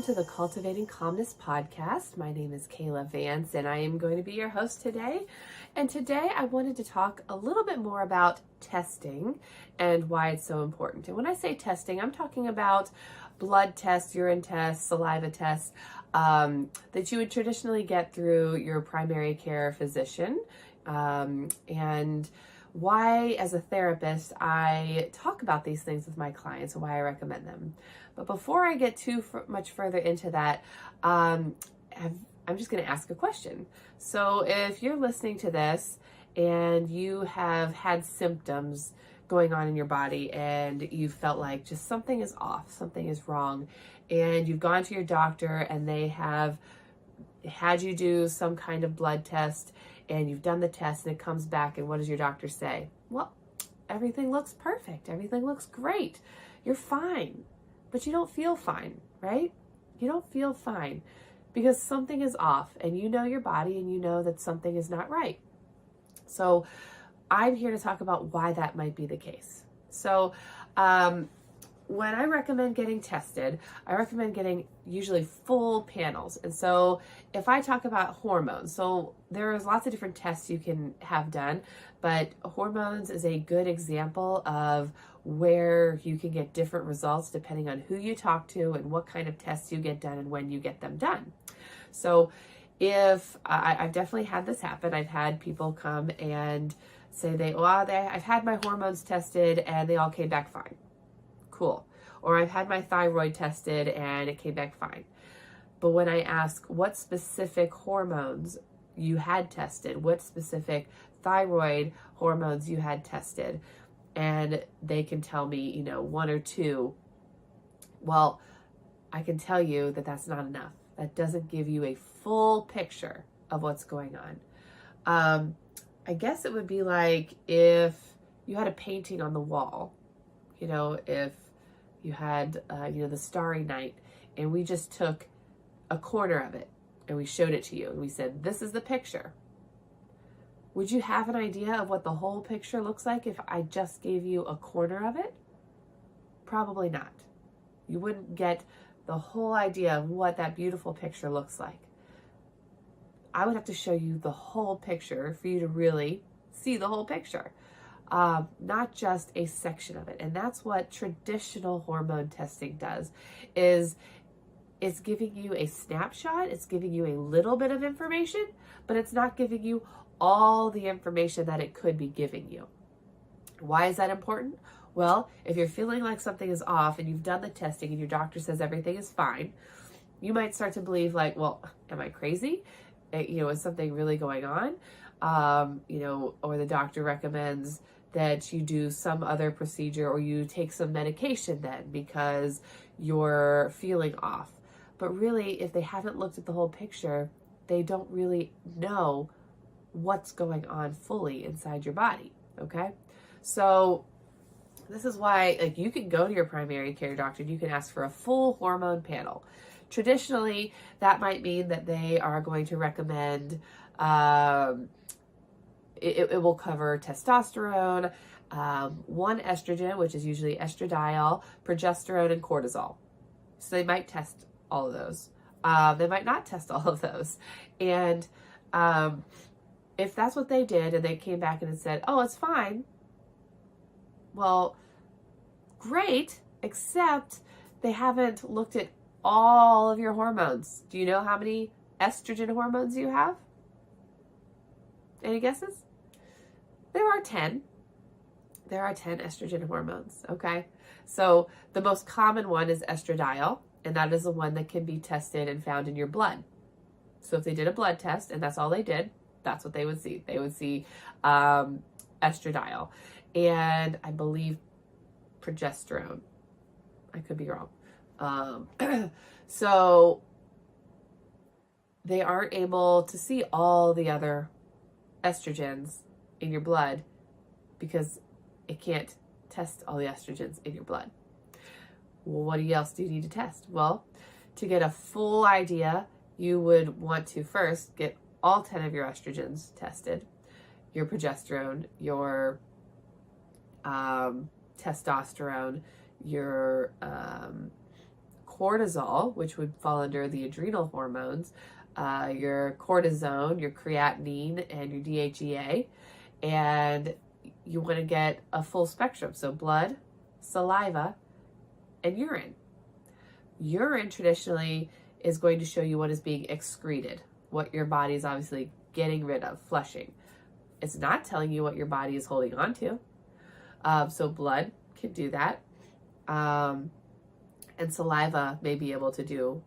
to the Cultivating Calmness Podcast. My name is Kaela Vance, and I am going to be your host today. And today I wanted to talk a little bit more about testing and why it's so important. And when I say testing, I'm talking about blood tests, urine tests, saliva tests that you would traditionally get through your primary care physician. And why, as a therapist, I talk about these things with my clients and why I recommend them. But before I get too much further into that, I'm just going to ask a question. So if you're listening to this and you have had symptoms going on in your body and you felt like just something is off, something is wrong, and you've gone to your doctor and they have had you do some kind of blood test and you've done the test and it comes back, and what does your doctor say? Well, everything looks perfect. Everything looks great. You're fine, but you don't feel fine, right? You don't feel fine because something is off, and you know your body and you know that something is not right. So I'm here to talk about why that might be the case. So, when I recommend getting tested, I recommend getting usually full panels. And so if I talk about hormones, so there's lots of different tests you can have done, but hormones is a good example of where you can get different results depending on who you talk to and what kind of tests you get done and when you get them done. So if I've definitely had this happen, I've had people come and say I've had my hormones tested and they all came back fine. Cool. Or I've had my thyroid tested and it came back fine. But when I ask what specific hormones you had tested, what specific thyroid hormones you had tested, and they can tell me, one or two, well, I can tell you that that's not enough. That doesn't give you a full picture of what's going on. I guess it would be like if you had a painting on the wall, if you had, the Starry Night, and we just took a corner of it and we showed it to you and we said, this is the picture. Would you have an idea of what the whole picture looks like if I just gave you a corner of it? Probably not. You wouldn't get the whole idea of what that beautiful picture looks like. I would have to show you the whole picture for you to really see the whole picture. Not just a section of it. And that's what traditional hormone testing does, is it's giving you a snapshot, it's giving you a little bit of information, but it's not giving you all the information that it could be giving you. Why is that important? Well, if you're feeling like something is off and you've done the testing and your doctor says everything is fine, you might start to believe like, well, am I crazy? Is something really going on? Or the doctor recommends that you do some other procedure or you take some medication then because you're feeling off. But really, if they haven't looked at the whole picture, they don't really know what's going on fully inside your body, okay? So this is why, you can go to your primary care doctor and you can ask for a full hormone panel. Traditionally, that might mean that they are going to recommend it will cover testosterone, one estrogen, which is usually estradiol, progesterone, and cortisol. So they might test all of those. They might not test all of those. And if that's what they did and they came back and it said, oh, it's fine, well, great, except they haven't looked at all of your hormones. Do you know how many estrogen hormones you have? Any guesses? There are 10. There are 10 estrogen hormones, okay? So the most common one is estradiol, and that is the one that can be tested and found in your blood. So if they did a blood test and that's all they did, that's what they would see. They would see estradiol and I believe progesterone. I could be wrong. So they aren't able to see all the other estrogens in your blood because it can't test all the estrogens in your blood. Well, what else do you need to test? Well, to get a full idea, you would want to first get all 10 of your estrogens tested, your progesterone, your testosterone, your cortisol, which would fall under the adrenal hormones, your cortisone, your creatinine, and your DHEA. And you want to get a full spectrum. So blood, saliva, and urine. Urine traditionally is going to show you what is being excreted, what your body is obviously getting rid of, flushing. It's not telling you what your body is holding on to. So blood can do that. And saliva may be able to do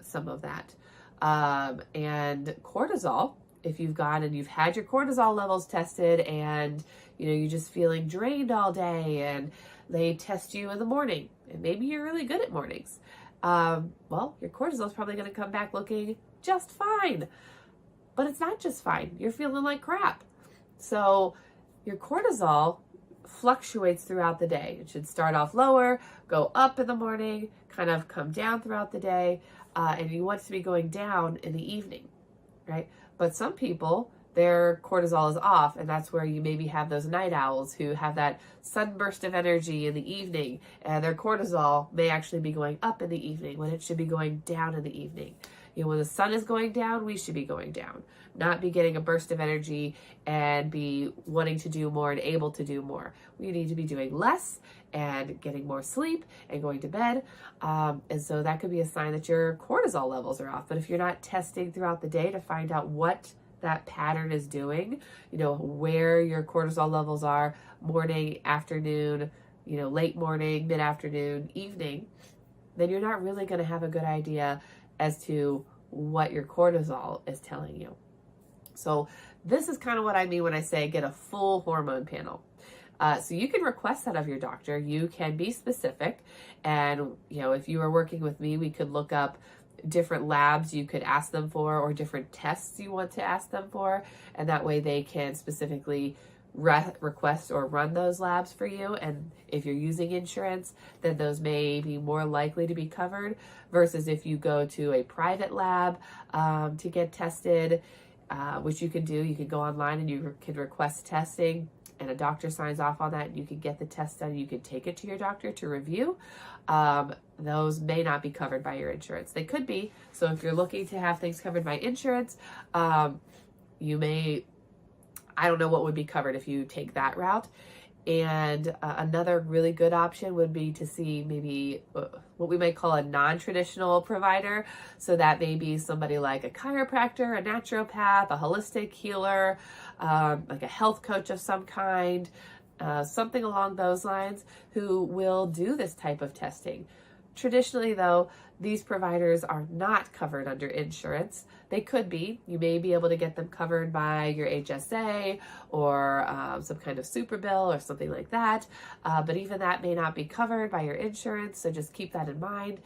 some of that. And cortisol, if you've gone and you've had your cortisol levels tested and, you're just feeling drained all day, and they test you in the morning, and maybe you're really good at mornings. Well, your cortisol is probably going to come back looking just fine. But it's not just fine. You're feeling like crap. So your cortisol fluctuates throughout the day. It should start off lower, go up in the morning, kind of come down throughout the day, and you want it to be going down in the evening, right? But some people, their cortisol is off, and that's where you maybe have those night owls who have that sudden burst of energy in the evening, and their cortisol may actually be going up in the evening when it should be going down in the evening. When the sun is going down, we should be going down, not be getting a burst of energy and be wanting to do more and able to do more. We need to be doing less and getting more sleep and going to bed. And so that could be a sign that your cortisol levels are off. But if you're not testing throughout the day to find out what that pattern is doing, where your cortisol levels are, morning, afternoon, late morning, mid-afternoon, evening, then you're not really going to have a good idea as to what your cortisol is telling you. So this is kind of what I mean when I say get a full hormone panel. So you can request that of your doctor. You can be specific. And, if you were working with me, we could look up different labs you could ask them for, or different tests you want to ask them for. And that way they can specifically request or run those labs for you. And if you're using insurance, then those may be more likely to be covered versus if you go to a private lab to get tested, which you can do. You can go online and you can request testing, and a doctor signs off on that, and you can get the test done. You can take it to your doctor to review. Those may not be covered by your insurance. They could be. So if you're looking to have things covered by insurance, you may, I don't know what would be covered if you take that route. And another really good option would be to see maybe what we might call a non-traditional provider. So that may be somebody like a chiropractor, a naturopath, a holistic healer, like a health coach of some kind, something along those lines, who will do this type of testing. Traditionally, though, these providers are not covered under insurance. They could be. You may be able to get them covered by your HSA or some kind of super bill or something like that. But even that may not be covered by your insurance. So just keep that in mind.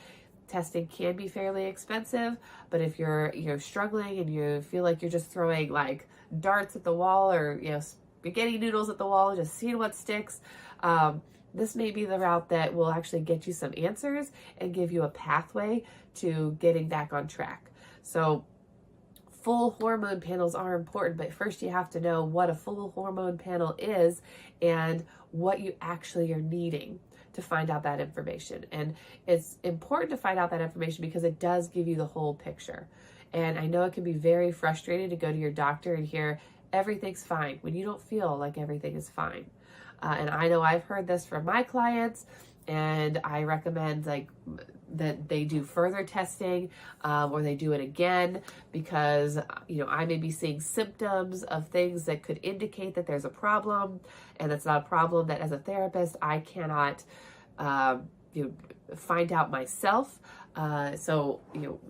Testing can be fairly expensive, but if you're struggling and you feel like you're just throwing like darts at the wall, or spaghetti noodles at the wall, just seeing what sticks, this may be the route that will actually get you some answers and give you a pathway to getting back on track. So full hormone panels are important, but first you have to know what a full hormone panel is and what you actually are needing to find out that information. And it's important to find out that information because it does give you the whole picture. And I know it can be very frustrating to go to your doctor and hear everything's fine when you don't feel like everything is fine. And I know I've heard this from my clients, and I recommend that they do further testing, or they do it again, because I may be seeing symptoms of things that could indicate that there's a problem, and it's not a problem that as a therapist I cannot find out myself. So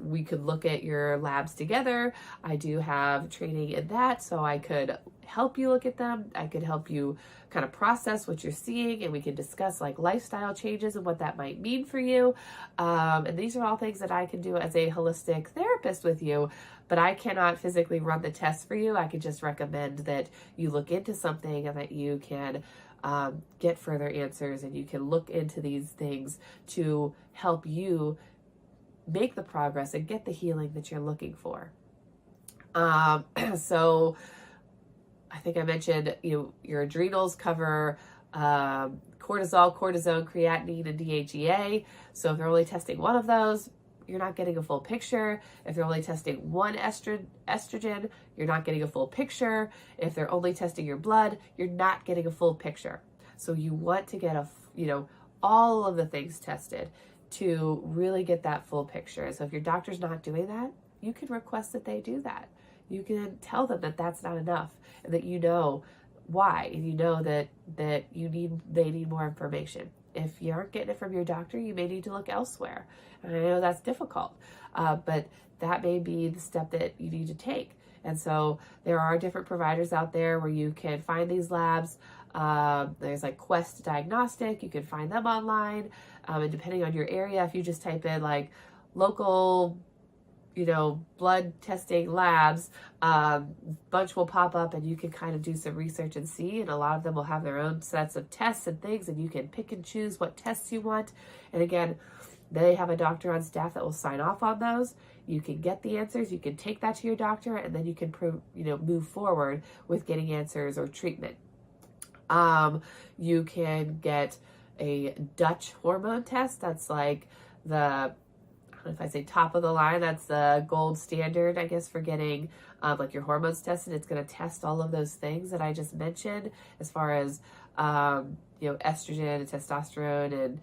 we could look at your labs together. I do have training in that, so I could help you look at them. I could help you kind of process what you're seeing, and we can discuss like lifestyle changes and what that might mean for you. And these are all things that I can do as a holistic therapist with you, but I cannot physically run the tests for you. I could just recommend that you look into something and that you can get further answers, and you can look into these things to help you make the progress and get the healing that you're looking for. So I think I mentioned, your adrenals cover cortisol, cortisone, creatinine, and DHEA. So if they're only testing one of those, you're not getting a full picture. If they're only testing one estrogen, you're not getting a full picture. If they're only testing your blood, you're not getting a full picture. So you want to get all of the things tested to really get that full picture. So if your doctor's not doing that, you can request that they do that. You can tell them that that's not enough, and that you know why, and you know that they need more information. If you aren't getting it from your doctor, you may need to look elsewhere. And I know that's difficult, but that may be the step that you need to take. And so there are different providers out there where you can find these labs. There's like Quest Diagnostic. You can find them online. And depending on your area, if you just type in like local, blood testing labs, bunch will pop up, and you can kind of do some research and see. And a lot of them will have their own sets of tests and things, and you can pick and choose what tests you want. And again, they have a doctor on staff that will sign off on those. You can get the answers, you can take that to your doctor, and then you can move forward with getting answers or treatment. You can get a Dutch hormone test. That's like I don't know if I say top of the line, that's the gold standard, I guess, for getting like your hormones tested. It's going to test all of those things that I just mentioned, as far as estrogen and testosterone and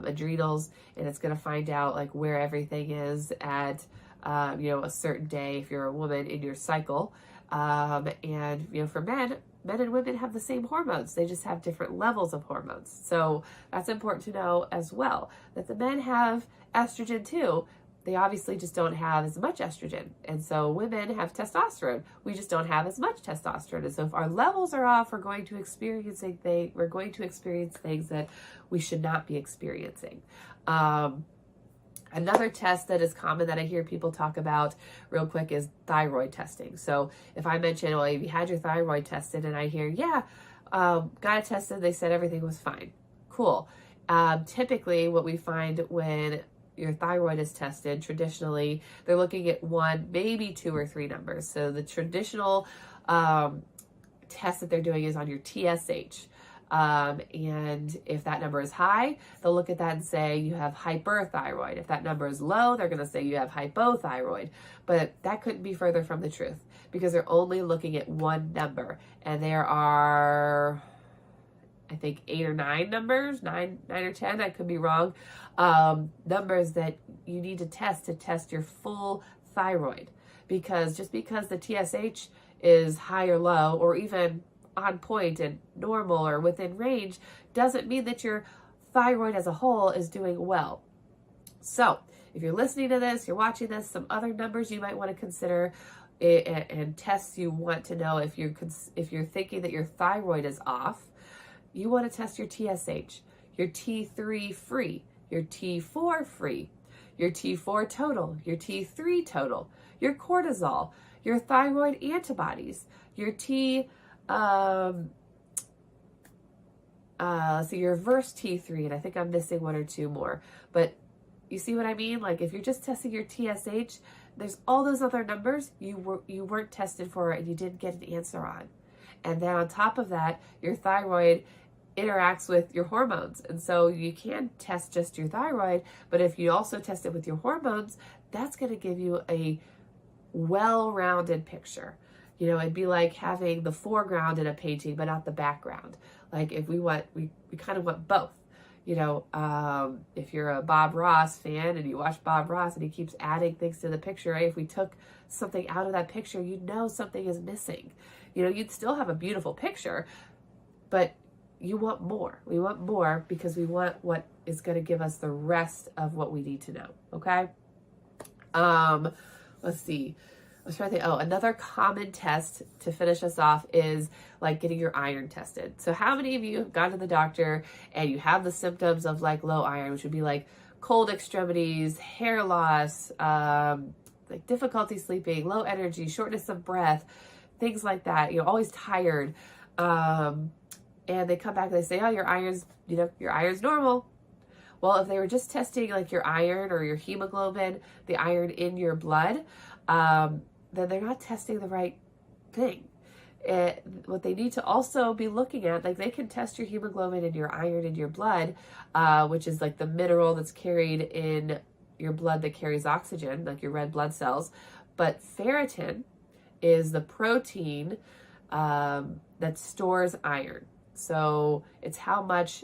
adrenals, and it's going to find out like where everything is at a certain day if you're a woman in your cycle. And for men and women have the same hormones. They just have different levels of hormones. So that's important to know as well, that the men have estrogen too. They obviously just don't have as much estrogen. And so women have testosterone. We just don't have as much testosterone. And so if our levels are off, we're going to experience things that we should not be experiencing. Another test that is common that I hear people talk about real quick is thyroid testing. So if I mention, well, if you had your thyroid tested, and I hear, got it tested, they said everything was fine. Cool. Typically what we find when your thyroid is tested, traditionally, they're looking at 1, maybe 2 or 3 numbers. So the traditional test that they're doing is on your TSH. And if that number is high, they'll look at that and say you have hyperthyroid. If that number is low, they're going to say you have hypothyroid. But that couldn't be further from the truth, because they're only looking at one number. And there are, I think, 8 or 9 numbers, 9 or 10, I could be wrong, numbers that you need to test your full thyroid. Because just because the TSH is high or low, or even on point and normal or within range, doesn't mean that your thyroid as a whole is doing well. So if you're listening to this, you're watching this, some other numbers you might want to consider and tests you want to know if you're thinking that your thyroid is off. You want to test your TSH, your T3 free, your T4 free, your T4 total, your T3 total, your cortisol, your thyroid antibodies, your your reverse T3, and I think I'm missing 1 or 2 more. But you see what I mean? Like if you're just testing your TSH, there's all those other numbers you weren't tested for and you didn't get an answer on. And then on top of that, your thyroid interacts with your hormones. And so you can test just your thyroid, but if you also test it with your hormones, that's going to give you a well-rounded picture. It'd be like having the foreground in a painting, but not the background. Like if we kind of want both. If you're a Bob Ross fan and you watch Bob Ross and he keeps adding things to the picture, right? If we took something out of that picture, you'd know something is missing. You'd still have a beautiful picture, but you want more. We want more because we want what is going to give us the rest of what we need to know. Okay. Let's see. I was trying to think, another common test to finish us off is like getting your iron tested. So how many of you have gone to the doctor and you have the symptoms of like low iron, which would be like cold extremities, hair loss, like difficulty sleeping, low energy, shortness of breath, things like that, always tired. And they come back and they say, your iron's normal. Well, if they were just testing like your iron or your hemoglobin, the iron in your blood, then they're not testing the right thing. what they need to also be looking at, like they can test your hemoglobin and your iron in your blood, which is like the mineral that's carried in your blood that carries oxygen, like your red blood cells. But ferritin is the protein that stores iron. So it's how much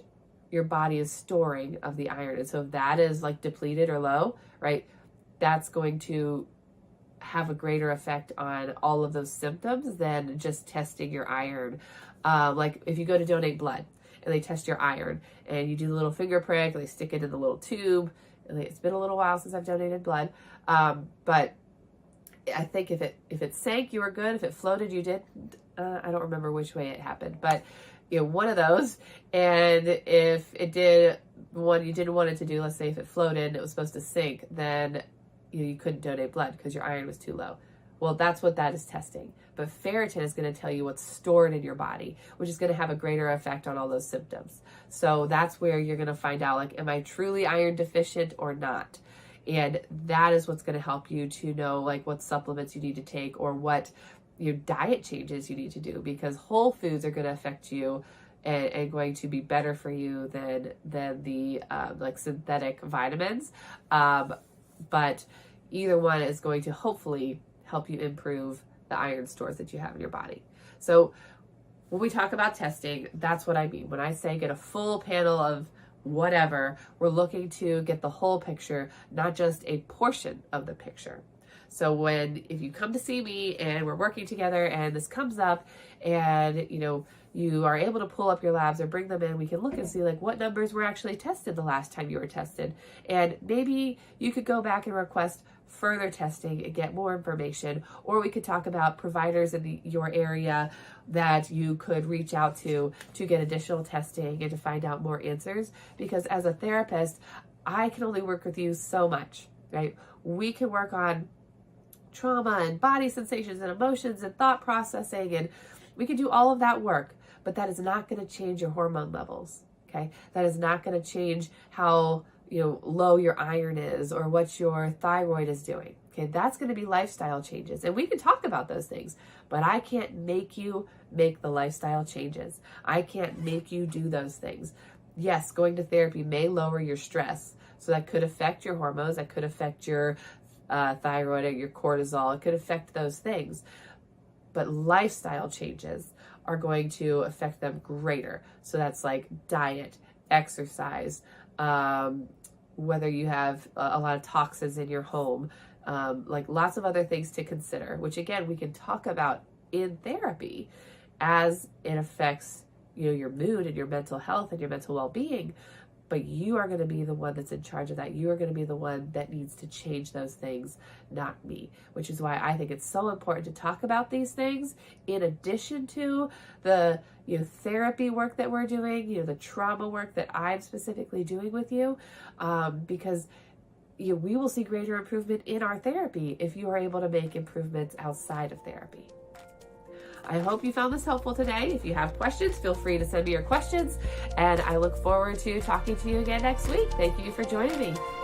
your body is storing of the iron. And so if that is like depleted or low, right, that's going to have a greater effect on all of those symptoms than just testing your iron. Like if you go to donate blood and they test your iron and you do the little finger prick, they stick it in the little tube. And it's been a little while since I've donated blood. But I think if it sank, you were good. If it floated, you did. I don't remember which way it happened, but one of those. And if it did one you didn't want it to do, let's say if it floated and it was supposed to sink, then you couldn't donate blood because your iron was too low. Well, that's what that is testing. But ferritin is going to tell you what's stored in your body, which is going to have a greater effect on all those symptoms. So that's where you're going to find out, like, am I truly iron deficient or not? And that is what's going to help you to know, like, what supplements you need to take or what your diet changes you need to do, because whole foods are going to affect you and going to be better for you than the like synthetic vitamins. But either one is going to hopefully help you improve the iron stores that you have in your body. So when we talk about testing, that's what I mean. When I say get a full panel of whatever, we're looking to get the whole picture, not just a portion of the picture. So if you come to see me and we're working together and this comes up and, you are able to pull up your labs or bring them in, we can look and see like what numbers were actually tested the last time you were tested. And maybe you could go back and request further testing and get more information, or we could talk about providers in your area that you could reach out to get additional testing and to find out more answers. Because as a therapist, I can only work with you so much, right? We can work on trauma and body sensations and emotions and thought processing, and we can do all of that work, but that is not going to change your hormone levels, okay? That is not going to change how low your iron is or what your thyroid is doing, okay? That's going to be lifestyle changes, and we can talk about those things, but I can't make you make the lifestyle changes. I can't make you do those things. Yes, going to therapy may lower your stress, so that could affect your hormones, that could affect your thyroid or your cortisol. It could affect those things, but lifestyle changes are going to affect them greater. So that's like diet, exercise, whether you have a lot of toxins in your home, like lots of other things to consider, which again, we can talk about in therapy as it affects, your mood and your mental health and your mental well-being. But you are going to be the one that's in charge of that. You are going to be the one that needs to change those things, not me. Which is why I think it's so important to talk about these things in addition to the therapy work that we're doing, the trauma work that I'm specifically doing with you, because we will see greater improvement in our therapy if you are able to make improvements outside of therapy. I hope you found this helpful today. If you have questions, feel free to send me your questions, and I look forward to talking to you again next week. Thank you for joining me.